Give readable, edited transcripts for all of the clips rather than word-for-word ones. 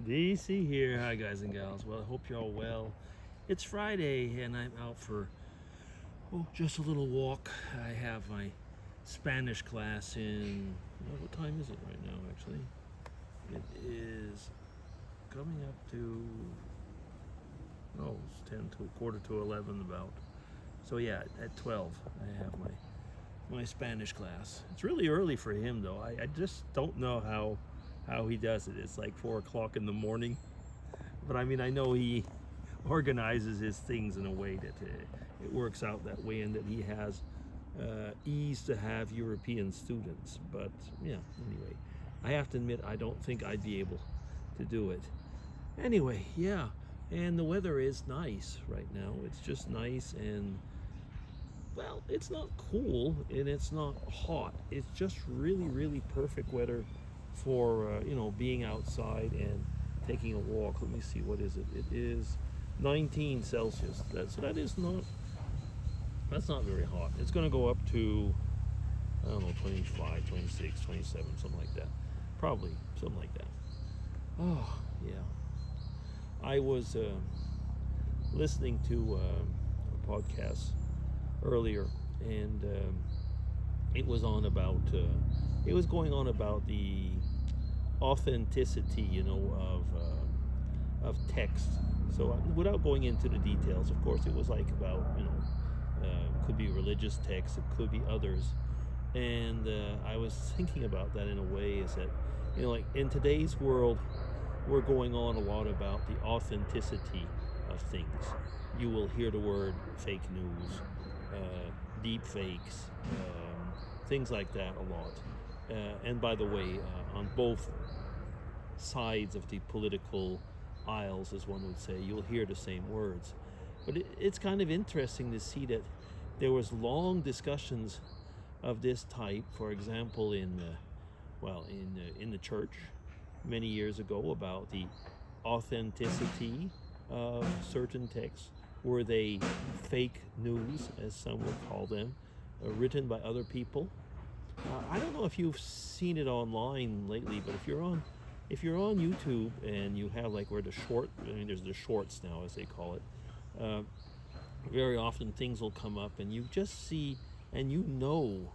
DC here. Hi, guys and gals. Well, I hope you're all well. It's Friday, and I'm out for just a little walk. I have my Spanish class in. What time is it right now? Actually, it is coming up to. It's 10 to quarter to 11 about. So yeah, at 12, I have my Spanish class. It's really early for him, though. I just don't know how he does it. It's like 4 o'clock in the morning. But I mean, I know he organizes his things in a way that it works out that way, and that he has ease to have European students. But yeah, anyway, I have to admit, I don't think I'd be able to do it. Anyway, yeah, and the weather is nice right now. It's just nice, and well, it's not cool and it's not hot. It's just really, really perfect weather for being outside and taking a walk. Let me see, what is it? It is 19 Celsius. That is not. That's not very hot. It's going to go up to, I don't know, 25, 26, 27, something like that. Probably something like that. Oh yeah. I was listening to a podcast earlier, and it was on about it was going on about the authenticity, of text. So without going into the details, of course, it was like about could be religious text, it could be others, and I was thinking about that in a way is that like in today's world, we're going on a lot about the authenticity of things. You will hear the word fake news, deep fakes, things like that a lot. And by the way, on both sides of the political aisles, as one would say, you'll hear the same words. But it's kind of interesting to see that there was long discussions of this type, for example, in the church many years ago, about the authenticity of certain texts. Were they fake news, as some would call them, written by other people? I don't know if you've seen it online lately, but if you're on YouTube and you have like where there's the shorts now, as they call it. Very often things will come up, and you just see, and you know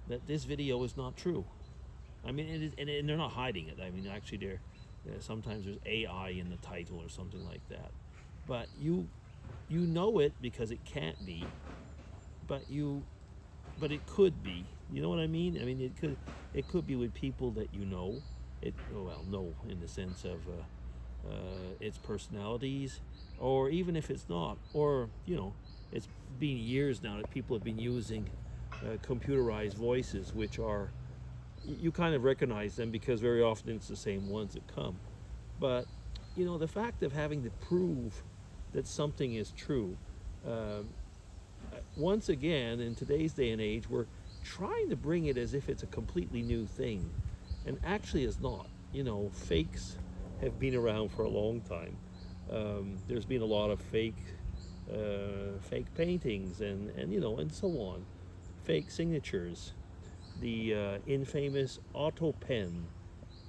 that this video is not true. I mean, it is, and they're not hiding it. I mean, actually, sometimes there's AI in the title or something like that. But you know it because it can't be, but it could be. You know what I mean? I mean, it could be with people that you know. Know in the sense of its personalities, or even if it's not, or it's been years now that people have been using computerized voices, which are, you kind of recognize them because very often it's the same ones that come. But the fact of having to prove that something is true, once again, in today's day and age, we're trying to bring it as if it's a completely new thing, and actually is not. Fakes have been around for a long time. There's been a lot of fake paintings, and so on, fake signatures. The infamous auto pen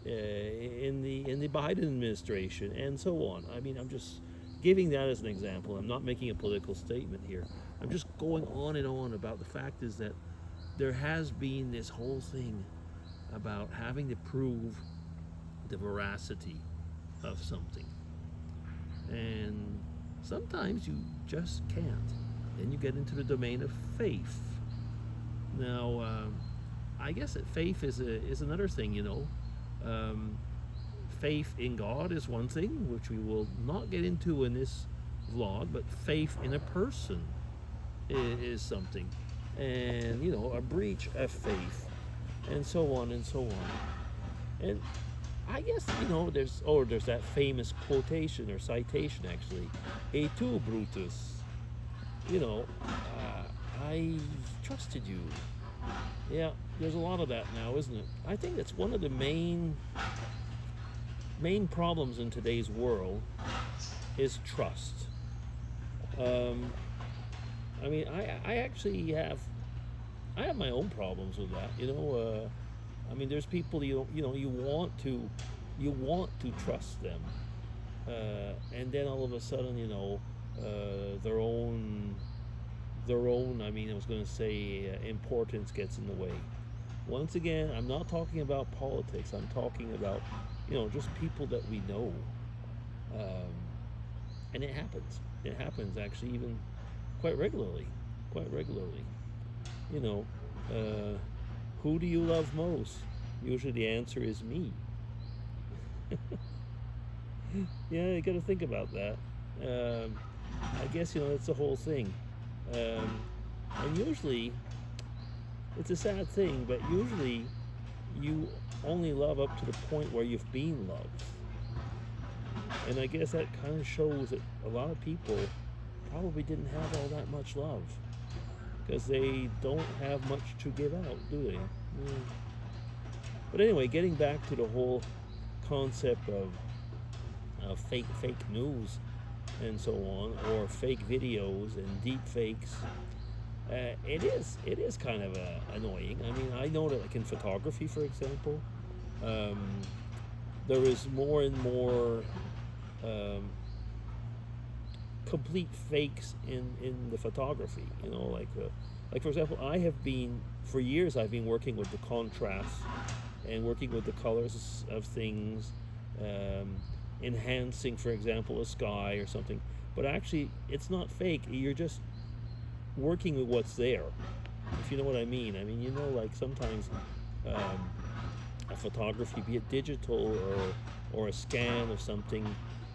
in the Biden administration, and so on. I mean, I'm just giving that as an example. I'm not making a political statement here. I'm just going on and on about the fact is that there has been this whole thing about having to prove the veracity of something, and sometimes you just can't. Then you get into the domain of faith. Now, I guess that faith is another thing. Faith in God is one thing, which we will not get into in this vlog, but faith in a person is something, and a breach of faith, and so on and so on. And I guess there's that famous quotation or citation, actually, "Et tu, Brutus, I trusted you." Yeah, there's a lot of that now, isn't it? I think that's one of the main problems in today's world is trust. I mean, I actually have my own problems with that. I mean, there's people you want to you want to trust them, and then all of a sudden, their own I mean, I was going to say importance gets in the way. Once again, I'm not talking about politics. I'm talking about, just people that we know. Um, and it happens. It happens actually even quite regularly. Quite regularly. You know, uh, who do you love most? Usually the answer is me. Yeah, you got to think about that. Um, I guess, that's the whole thing. Um, and usually, it's a sad thing, but usually you only love up to the point where you've been loved. And I guess that kind of shows that a lot of people probably didn't have all that much love because they don't have much to give out, do they? But anyway, getting back to the whole concept of fake news and so on, or fake videos and deep fakes, it is kind of annoying. I mean, I know that like in photography, for example, um, there is more and more um, complete fakes in the photography. Like for example, I have been for years. I've been working with the contrast and working with the colors of things, um, enhancing, for example, a sky or something. But actually, it's not fake. You're just working with what's there, if you know what I mean. I mean, like sometimes um, a photography, be it digital or a scan of something,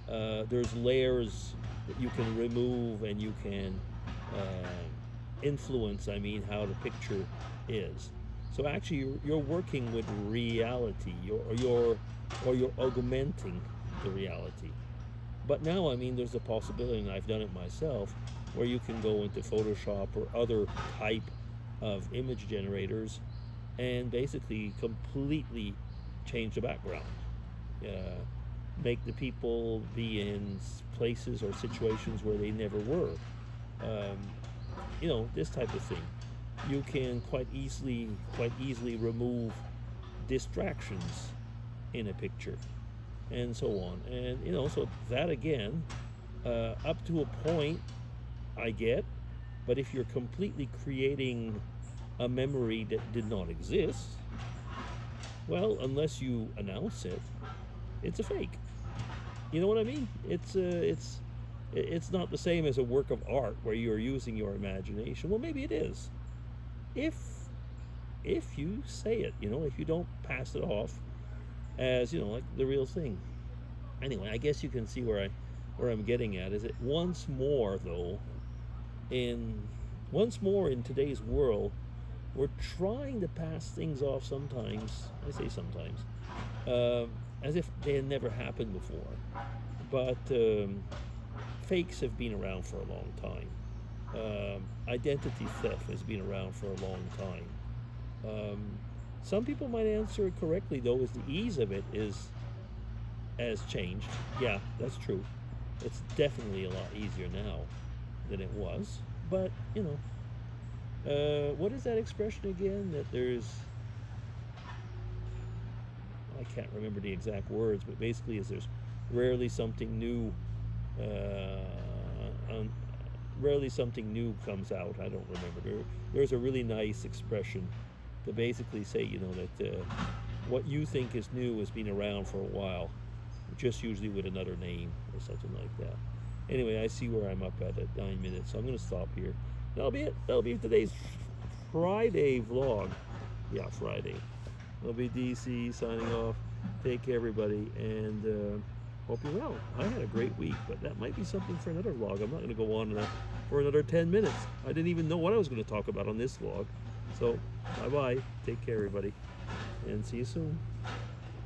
there's layers that you can remove and you can influence. I mean, how the picture is. So actually, you're working with reality. You're augmenting the reality. But now, I mean, there's a possibility, and I've done it myself, where you can go into Photoshop or other type of image generators and basically completely change the background. Uh, Make the people be in places or situations where they never were. Um, this type of thing. You can quite easily remove distractions in a picture, and so on. And so that again, up to a point, I get. But if you're completely creating a memory that did not exist, well, unless you announce it, it's a fake. You know what I mean? It's not the same as a work of art where you're using your imagination. Well, maybe it is, if you say it. If you don't pass it off as like the real thing. Anyway, I guess you can see where I'm getting at. Is it in once more in today's world, we're trying to pass things off sometimes. I say sometimes, as if they had never happened before. But fakes have been around for a long time. Identity theft has been around for a long time. Um, some people might answer it correctly, though, as the ease of it has changed. Yeah, that's true. It's definitely a lot easier now than it was. But what is that expression again? That I can't remember the exact words, but basically, there's rarely something new. Um, Rarely something new comes out. I don't remember. There's a really nice expression to basically say, that what you think is new has been around for a while, just usually with another name or something like that. Anyway, I see where I'm up at 9 minutes, so I'm going to stop here. That'll be it. That'll be today's Friday vlog. Yeah, Friday. That'll be DC signing off. Take care, everybody, and hope you're well. I had a great week, but that might be something for another vlog. I'm not going to go on for another 10 minutes. I didn't even know what I was going to talk about on this vlog. So, bye-bye. Take care, everybody, and see you soon.